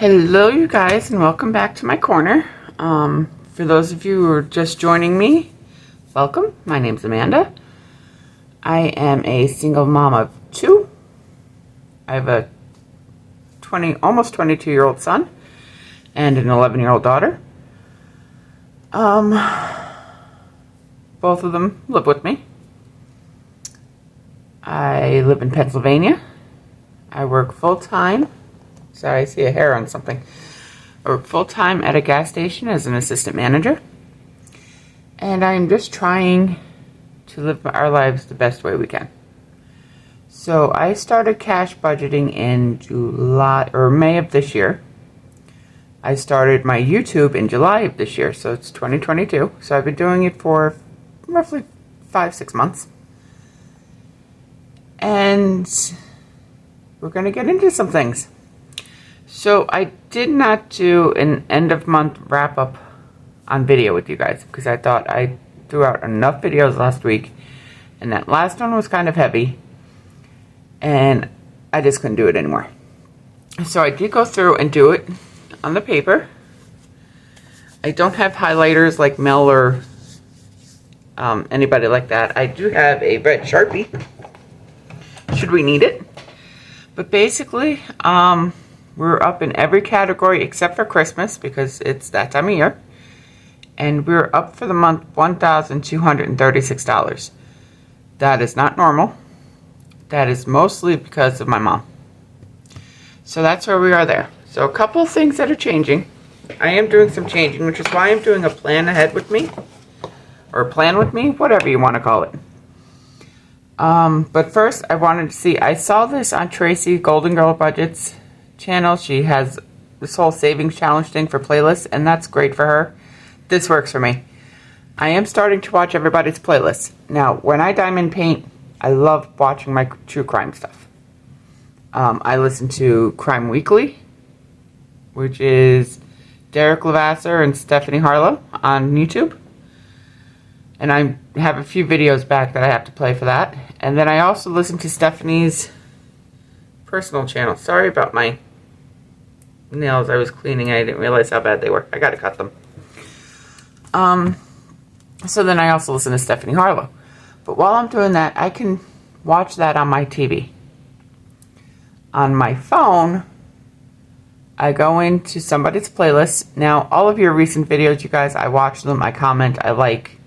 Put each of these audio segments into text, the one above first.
Hello you guys, and welcome back to my corner. For those of you who are just joining me, welcome. My name's Amanda. I am a single mom of two. I have a almost 22-year-old son and an 11-year-old daughter. Both of them live with me. I live in Pennsylvania. I work full-time. Sorry, I see a hair on something. I work full-time at a gas station as an assistant manager. And I'm just trying to live our lives the best way we can. So I started cash budgeting in May of this year. I started my YouTube in July of this year, so it's 2022. So I've been doing it for roughly 5-6 months. And we're going to get into some things. So I did not do an end of month wrap up on video with you guys because I thought I threw out enough videos last week, and that last one was kind of heavy and I just couldn't do it anymore. So I did go through and do it on the paper. I don't have highlighters like Mel or anybody like that. I do have a red Sharpie should we need it, but basically we're up in every category except for Christmas because it's that time of year. And we're up for the month $1,236. That is not normal. That is mostly because of my mom. So that's where we are there. So a couple of things that are changing. I am doing some changing, which is why I'm doing a plan ahead with me. Or a plan with me, whatever you want to call it. But first I wanted to see, I saw this on Tracy Golden Girl Budget's channel. She has this whole savings challenge thing for playlists, and that's great for her. This works for me. I am starting to watch everybody's playlists. Now, when I diamond paint, I love watching my true crime stuff. I listen to Crime Weekly, which is Derek Levasseur and Stephanie Harlow on YouTube. And I have a few videos back that I have to play for that. And then I also listen to Stephanie's personal channel. Sorry about my nails. I was cleaning and I didn't realize how bad they were. I gotta cut them. So then I also listen to Stephanie Harlow. But while I'm doing that, I can watch that on my TV. On my phone, I go into somebody's playlist. Now, all of your recent videos, you guys, I watch them, I comment, I like,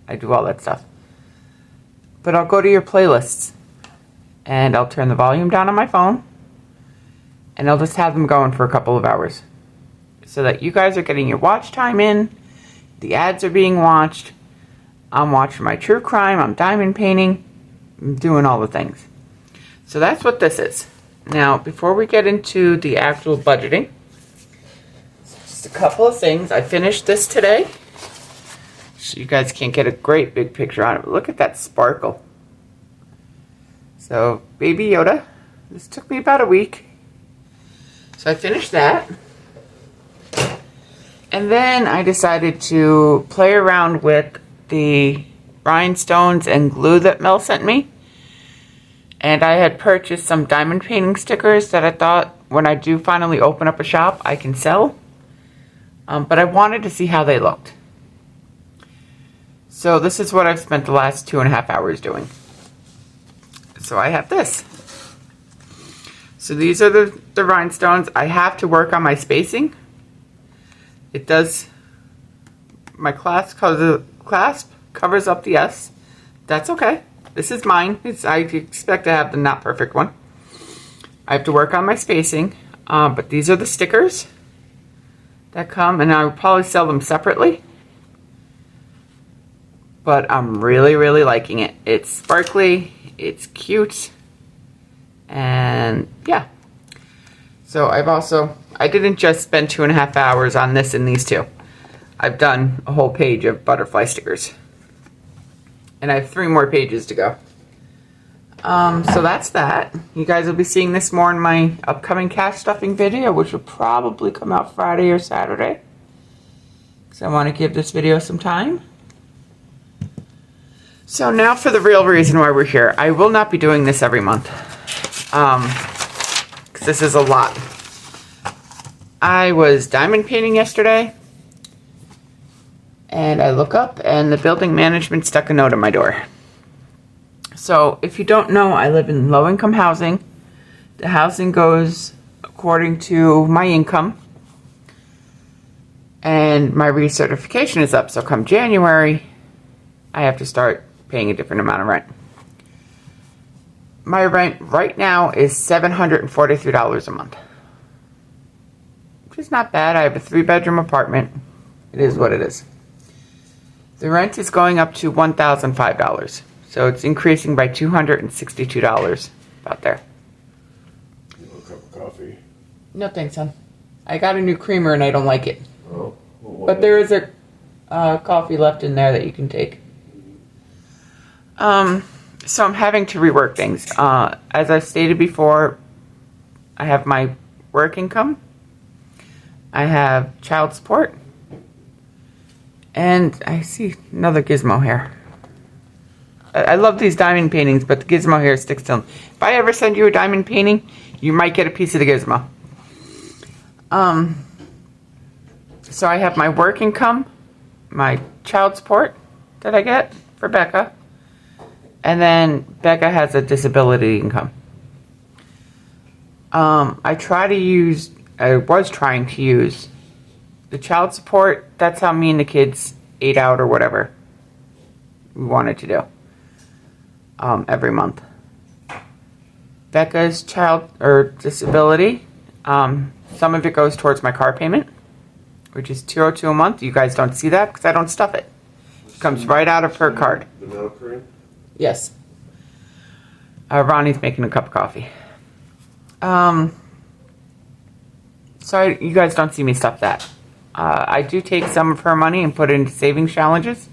I do all that stuff. But I'll go to your playlists and I'll turn the volume down on my phone and I'll just have them going for a couple of hours so that you guys are getting your watch time in, the ads are being watched, I'm watching my true crime, I'm diamond painting, I'm doing all the things. So that's what this is. Now, before we get into the actual budgeting, just a couple of things. I finished this today. So you guys can't get a great big picture on it, but look at that sparkle. So, Baby Yoda. This took me about a week. So I finished that. And then I decided to play around with the rhinestones and glue that Mel sent me. And I had purchased some diamond painting stickers that I thought when I do finally open up a shop, I can sell. But I wanted to see how they looked. So this is what I've spent the last 2.5 hours doing. So I have this. So these are the rhinestones. I have to work on my spacing. It does, my clasp covers up the S. That's okay. This is mine. I expect to have the not perfect one. I have to work on my spacing. But these are the stickers that come, and I will probably sell them separately. But I'm really, really liking it. It's sparkly, it's cute, and yeah. So I didn't just spend 2.5 hours on this and these two. I've done a whole page of butterfly stickers. And I have 3 more pages to go. So that's that. You guys will be seeing this more in my upcoming cash stuffing video, which will probably come out Friday or Saturday. Because I want to give this video some time. So now for the real reason why we're here. I will not be doing this every month. Because this is a lot. I was diamond painting yesterday, and I look up and the building management stuck a note on my door. So if you don't know, I live in low-income housing. The housing goes according to my income, and my recertification is up. So come January, I have to start paying a different amount of rent. My rent right now is $743 a month, which is not bad. I have a 3-bedroom apartment. It is what it is. The rent is going up to $1,005, so it's increasing by $262 about there. You want a cup of coffee? No thanks, son. I got a new creamer and I don't like it. Oh, well, But there is a coffee left in there that you can take. So I'm having to rework things. As I've stated before, I have my work income, I have child support, and I see another gizmo here. I love these diamond paintings, but the gizmo here sticks to them. If I ever send you a diamond painting, you might get a piece of the gizmo. So I have my work income, my child support that I get for Becca, and then Becca has a disability income. I was trying to use the child support. That's how me and the kids ate out or whatever we wanted to do every month. Becca's child or disability, some of it goes towards my car payment, which is $202 a month. You guys don't see that because I don't stuff it. It comes right out of her card. Vanilla cream? Yes. Ronnie's making a cup of coffee. Sorry, you guys don't see me stuff that. I do take some of her money and put it into savings challenges,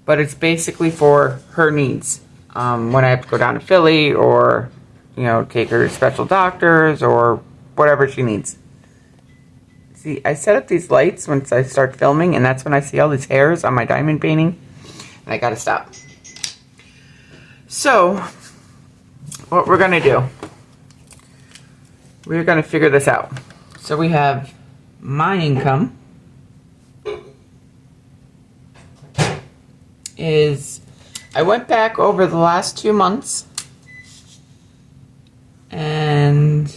but it's basically for her needs. When I have to go down to Philly or, take her to special doctors or whatever she needs. See, I set up these lights once I start filming, and that's when I see all these hairs on my diamond painting, and I gotta stop. So, what we're gonna do, we're gonna figure this out. So we have my income is, I went back over the last 2 months, and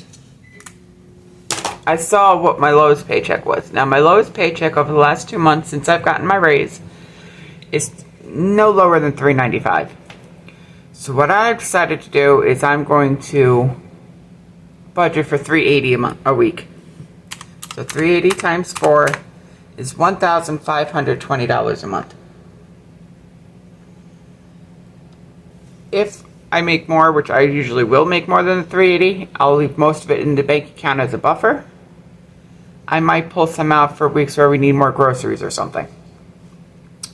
I saw what my lowest paycheck was. Now, my lowest paycheck over the last 2 months since I've gotten my raise is no lower than $395. So what I've decided to do is I'm going to budget for $380 a week. So $380 times 4 is $1,520 a month. If I make more, which I usually will make more than the $380, I'll leave most of it in the bank account as a buffer. I might pull some out for weeks where we need more groceries or something.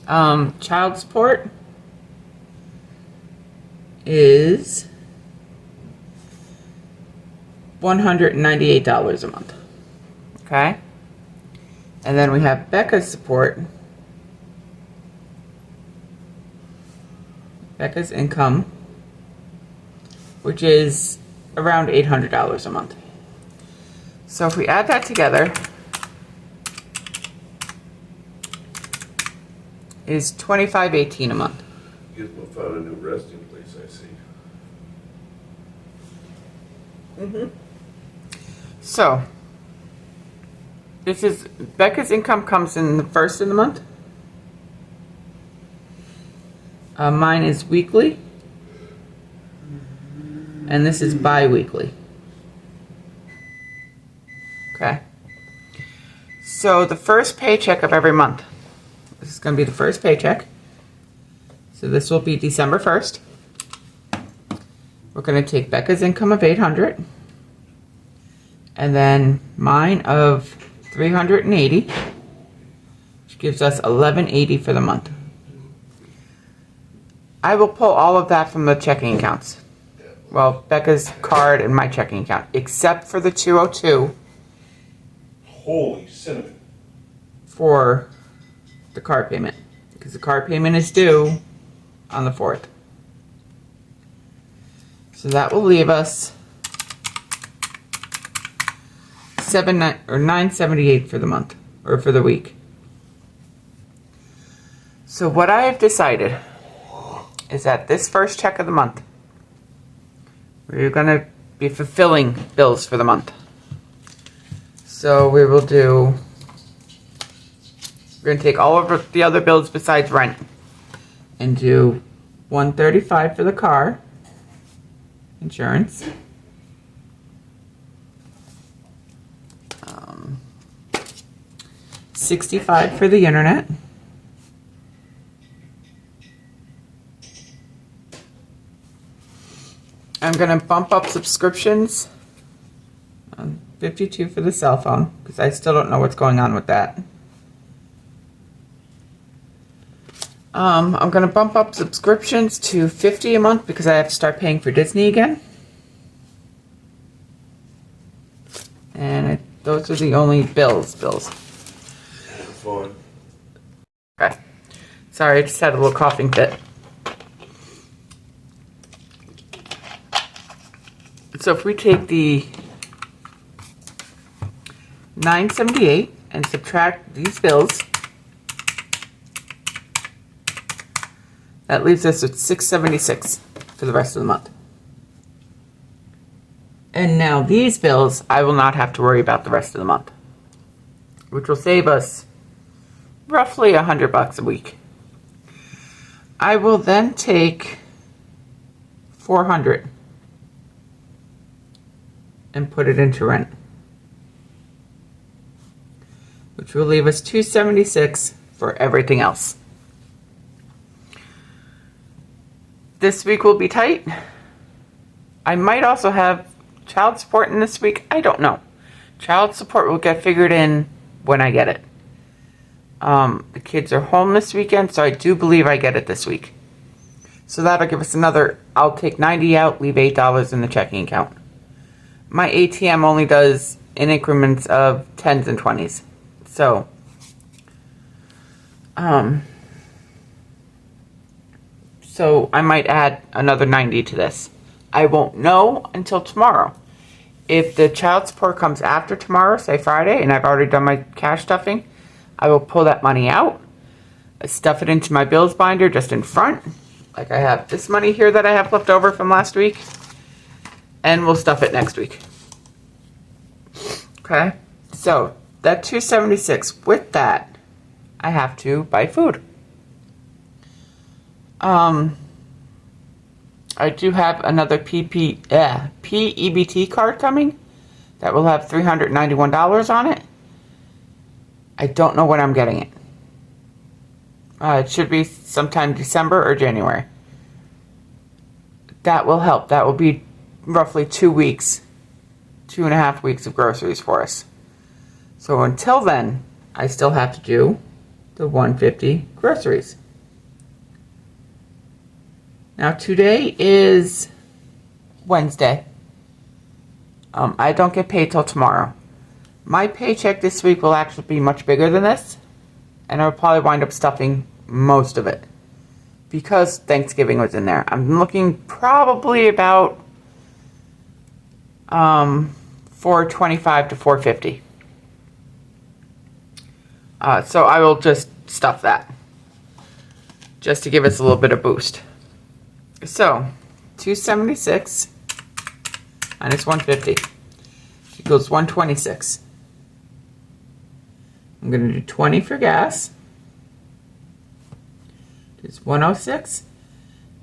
Child support is $198 a month. Okay? And then we have Becca's support. Becca's income, which is around $800 a month. So if we add that together, is $25.18 a month. Gizmo found a new resting place, I see. So this is Becca's income comes in the first of the month. Mine is weekly, and this is bi-weekly. Okay. So the first paycheck of every month. This is going to be the first paycheck. So this will be December 1st. We're going to take Becca's income of $800, and then mine of $380, which gives us $1180 for the month. I will pull all of that from the checking accounts. Well, Becca's card and my checking account, except for the $202 Holy cinnamon. for the car payment, because the car payment is due on the 4th. So that will leave us $9.78 for the month, or for the week. So what I have decided is that this first check of the month, we're going to be fulfilling bills for the month. So we're going to take all of the other bills besides rent and do $135 for the car insurance, $65 for the internet, I'm going to bump up subscriptions, $52 for the cell phone, because I still don't know what's going on with that. I'm going to bump up subscriptions to $50 a month because I have to start paying for Disney again. And those are the only bills. Fine. Okay. Sorry, I just had a little coughing fit. So if we take the $9.78 and subtract these bills, that leaves us with $6.76 for the rest of the month. And now these bills, I will not have to worry about the rest of the month, which will save us roughly $100 a week. I will then take $400 and put it into rent, which will leave us $276 for everything else. This week will be tight. I might also have child support in this week. I don't know. Child support will get figured in when I get it. The kids are home this weekend, so I do believe I get it this week. So that'll give us another, I'll take $90 out, leave $8 in the checking account. My ATM only does in increments of 10s and 20s. So, so I might add another 90 to this. I won't know until tomorrow. If the child support comes after tomorrow, say Friday, and I've already done my cash stuffing, I will pull that money out, stuff it into my bills binder just in front, like I have this money here that I have left over from last week, and we'll stuff it next week. Okay, so that $276, with that, I have to buy food. I do have another PEBT card coming that will have $391 on it. I don't know when I'm getting it. It should be sometime December or January. That will help. That will be roughly 2 weeks, 2.5 weeks of groceries for us. So until then, I still have to do the $150 groceries. Now today is Wednesday. I don't get paid till tomorrow. My paycheck this week will actually be much bigger than this, and I'll probably wind up stuffing most of it because Thanksgiving was in there. I'm looking probably about $425 to $450. So I will just stuff that just to give us a little bit of boost. So, $276 minus $150 equals $126. I'm going to do 20 for gas. It's $106.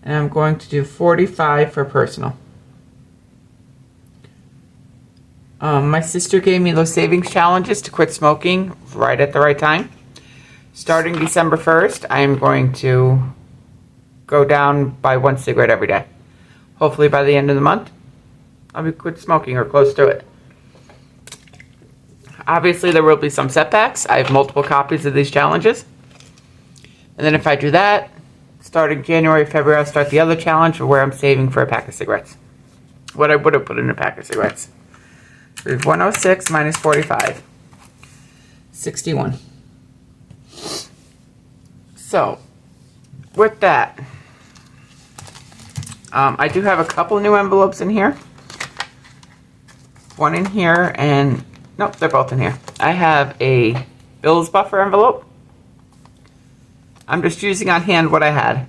And I'm going to do 45 for personal. My sister gave me those savings challenges to quit smoking right at the right time. Starting December 1st, I am going to go down by 1 cigarette every day. Hopefully by the end of the month, I'll be quit smoking or close to it. Obviously, there will be some setbacks. I have multiple copies of these challenges. And then if I do that, starting January, February, I'll start the other challenge where I'm saving for a pack of cigarettes. What I would have put in a pack of cigarettes. So we have 106 minus 45. 61. So, with that, I do have a couple new envelopes in here. One in here and Nope, they're both in here. I have a Bills buffer envelope. I'm just using on hand what I had.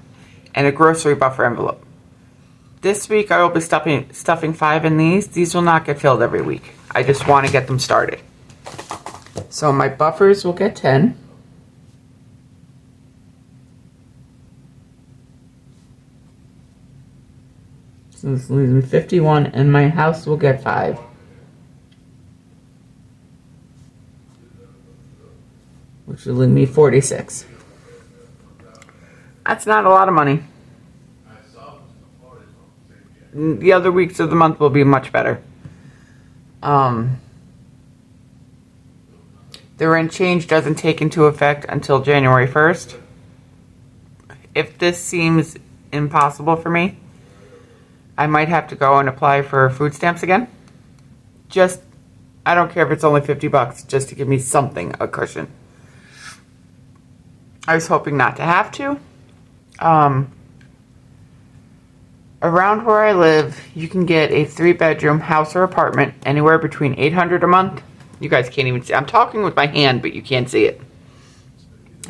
And a grocery buffer envelope. This week I will be stuffing 5 in these. These will not get filled every week. I just want to get them started. So my buffers will get 10. So this leaves me 51, and my house will get 5. Which will leave me 46. That's not a lot of money. The other weeks of the month will be much better. The rent change doesn't take into effect until January 1st. If this seems impossible for me, I might have to go and apply for food stamps again. I don't care if it's only $50, just to give me something, a cushion. I was hoping not to have to. Around where I live, you can get a 3-bedroom house or apartment anywhere between $800 a month. You guys can't even see. I'm talking with my hand, but you can't see it.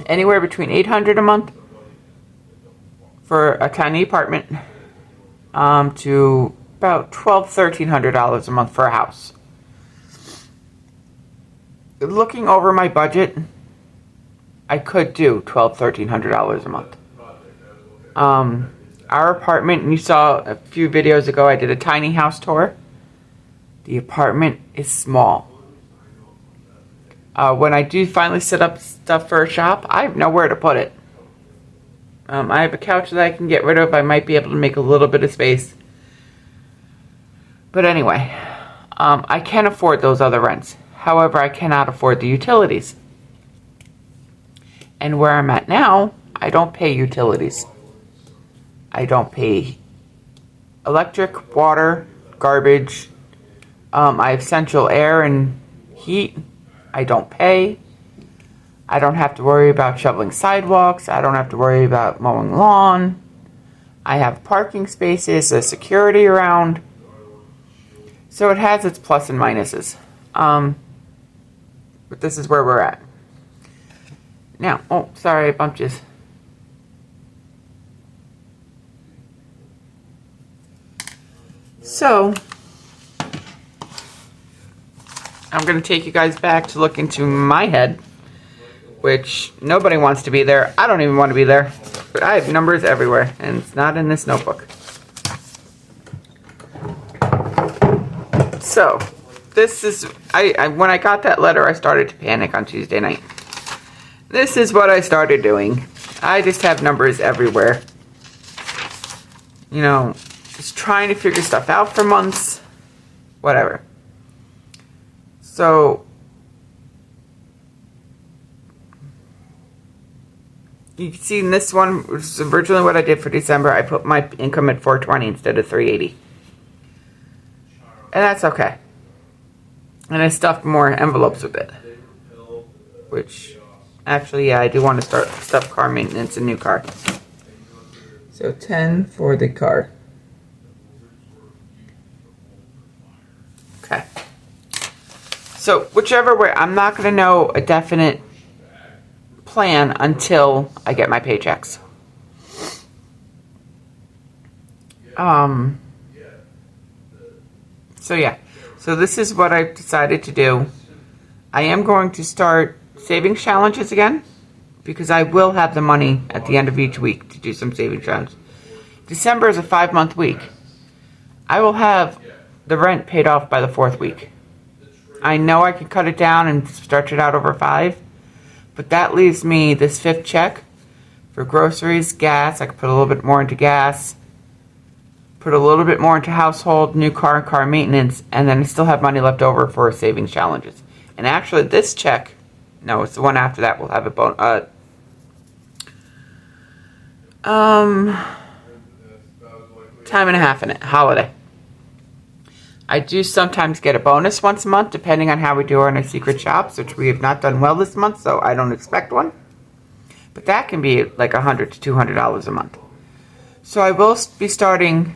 Anywhere between $800 a month for a tiny apartment to about $1,200-$1,300 a month for a house. Looking over my budget, I could do $1,200-$1,300 a month. Our apartment, and you saw a few videos ago, I did a tiny house tour. The apartment is small. When I do finally set up stuff for a shop, I have nowhere to put it. I have a couch that I can get rid of. I might be able to make a little bit of space. But anyway, I can afford those other rents. However, I cannot afford the utilities. And where I'm at now, I don't pay utilities. I don't pay electric, water, garbage. I have central air and heat. I don't pay. I don't have to worry about shoveling sidewalks. I don't have to worry about mowing lawn. I have parking spaces, there's security around. So it has its plus and minuses. But this is where we're at. Now, oh, sorry, I bumped you. So, I'm going to take you guys back to look into my head, which nobody wants to be there. I don't even want to be there, but I have numbers everywhere, and it's not in this notebook. So, this is, when I got that letter, I started to panic on Tuesday night. This is what I started doing. I just have numbers everywhere. You know, just trying to figure stuff out for months. Whatever. So, you can see in this one, which is originally what I did for December, I put my income at $420 instead of $380. And that's okay. And I stuffed more envelopes with it. Which, actually, yeah, I do want to stuff car maintenance and new car. So 10 for the car. Okay. So whichever way, I'm not going to know a definite plan until I get my paychecks. So yeah. So this is what I've decided to do. I am going to start savings challenges again, because I will have the money at the end of each week to do some savings challenges. December is a 5-month week. I will have the rent paid off by the 4th week. I know I can cut it down and stretch it out over 5, but that leaves me this 5th check for groceries, gas. I could put a little bit more into gas, put a little bit more into household, new car, and car maintenance, and then I still have money left over for savings challenges. And actually, this check, no, it's the one after that, will have a time and a half in it, holiday. I do sometimes get a bonus once a month, depending on how we do on our secret shops, which we have not done well this month, so I don't expect one. But that can be like $100 to $200 a month. So I will be starting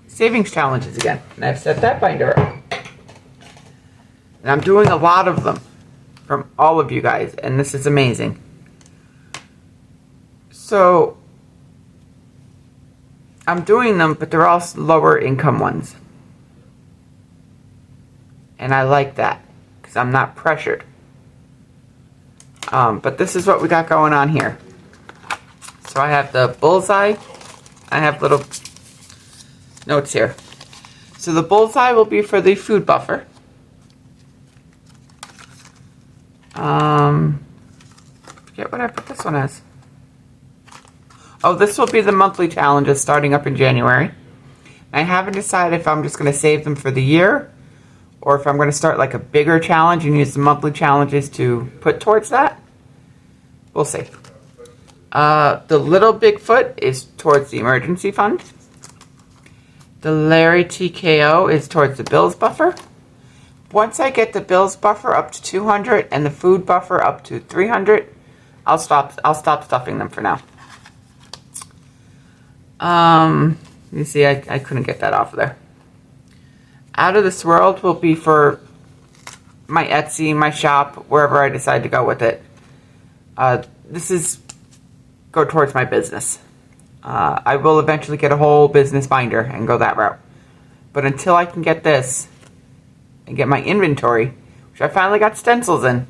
savings challenges again, and I've set that binder up. And I'm doing a lot of them from all of you guys, and this is amazing. So I'm doing them, but they're all lower income ones. And I like that because I'm not pressured. But this is what we got going on here. So I have the bullseye. I have little notes here. So the bullseye will be for the food buffer. Forget what I put this one as. Oh, this will be the monthly challenges starting up in January. I haven't decided if I'm just going to save them for the year or if I'm going to start like a bigger challenge and use the monthly challenges to put towards that. We'll see. The little Bigfoot is towards the emergency fund. The Larry TKO is towards the bills buffer. Once I get the bills buffer up to 200 and the food buffer up to 300, I'll stop stuffing them for now. You see, I couldn't get that off of there. Out of this world will be for my Etsy, my shop, wherever I decide to go with it. This is go towards my business. I will eventually get a whole business binder and go that route. But until I can get this and get my inventory, which I finally got stencils in,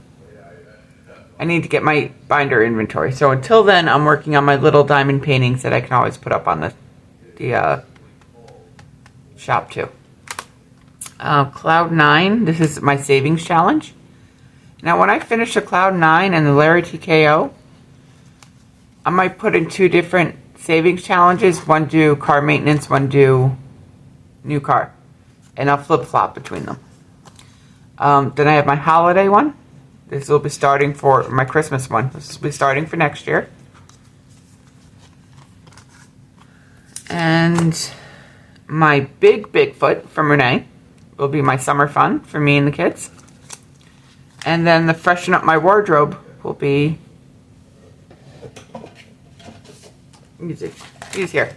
I need to get my binder inventory. So until then, I'm working on my little diamond paintings that I can always put up on the shop too. Cloud 9, this is my savings challenge. Now when I finish the Cloud 9 and the Larry TKO, I might put in 2 different savings challenges. One do car maintenance, one do new car. And I'll flip-flop between them. Then I have my holiday one. This will be starting for my Christmas one. This will be starting for next year. And my big Bigfoot from Renee will be my summer fun for me and the kids. And then the freshen up my wardrobe will be he's here.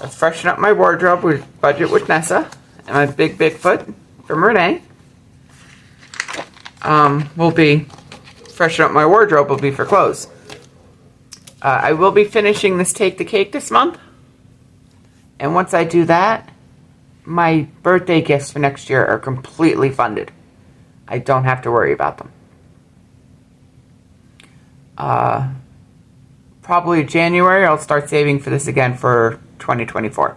Let's freshen up my wardrobe with budget with Nessa. And my big Bigfoot from Renee will be freshen up my wardrobe will be for clothes. I will be finishing this Take the Cake this month. And once I do that, my birthday gifts for next year are completely funded. I don't have to worry about them. Probably January, I'll start saving for this again for 2024.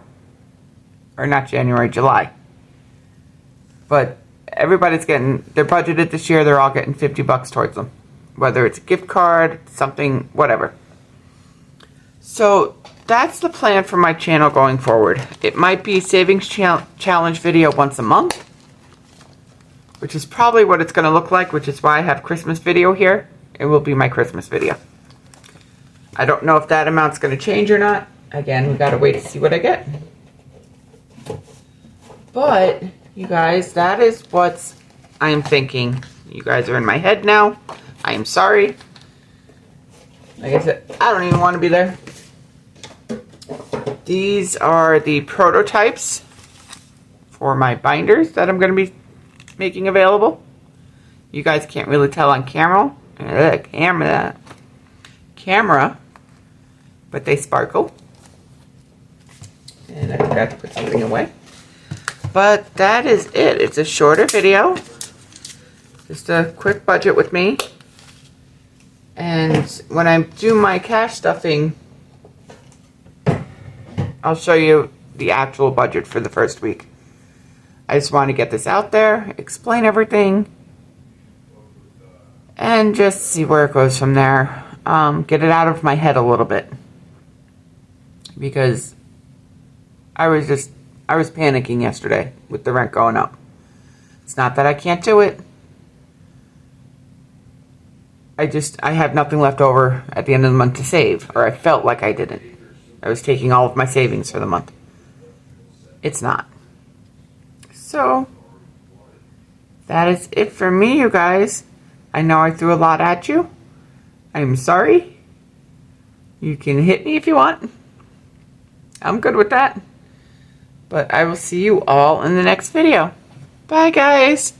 Or not January, July. But everybody's getting, they're budgeted this year, they're all getting $50 towards them. Whether it's a gift card, something, whatever. So that's the plan for my channel going forward. It might be savings challenge video once a month, which is probably what it's going to look like, which is why I have Christmas video here. It will be my Christmas video. I don't know if that amount's going to change or not. Again, we got to wait to see what I get. But, you guys, that is what I am thinking. You guys are in my head now. I am sorry. Like I said, I don't even want to be there. These are the prototypes for my binders that I'm going to be making available. You guys can't really tell on camera, but they sparkle. And I forgot to put something away. But that is it. It's a shorter video. Just a quick budget with me. And when I do my cash stuffing, I'll show you the actual budget for the first week. I just want to get this out there, explain everything, and just see where it goes from there. Get it out of my head a little bit. Because I was panicking yesterday with the rent going up. It's not that I can't do it. I have nothing left over at the end of the month to save, or I felt like I didn't. I was taking all of my savings for the month. It's not. So, that is it for me, you guys. I know I threw a lot at you. I'm sorry. You can hit me if you want. I'm good with that. But I will see you all in the next video. Bye, guys.